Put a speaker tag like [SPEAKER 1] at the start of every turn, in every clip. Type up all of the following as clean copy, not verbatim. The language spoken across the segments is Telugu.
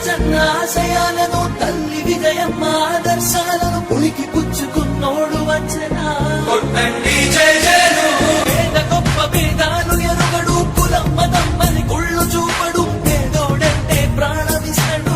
[SPEAKER 1] రాజన్న ఆశయాలను తల్లి విజయమ్మ ఆదర్శాలను పులికి పుచ్చుకున్నోడు వచ్చనా పేద గొప్ప భేదాలు ఎరుగడు కులం మతం అని కుళ్ళు చూపడు పేదోడంటే ప్రాణమిస్తడు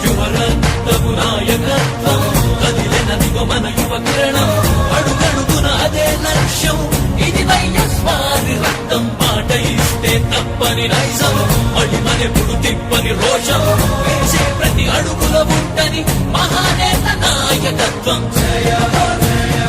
[SPEAKER 1] యువరత్నము నాయకత్వం కదిలినదిగో మన యువ కిరణం అడుగడుగున అదే లక్ష్యం ఇది వైఎస్వారి రక్తం మాట ఇస్తే తప్పని నైజం అడిమనెప్పుడు తిప్పని రోషం వేసే ప్రతి అడుగుల ఉంటని మహానేత నాయకత్వం జయ జయ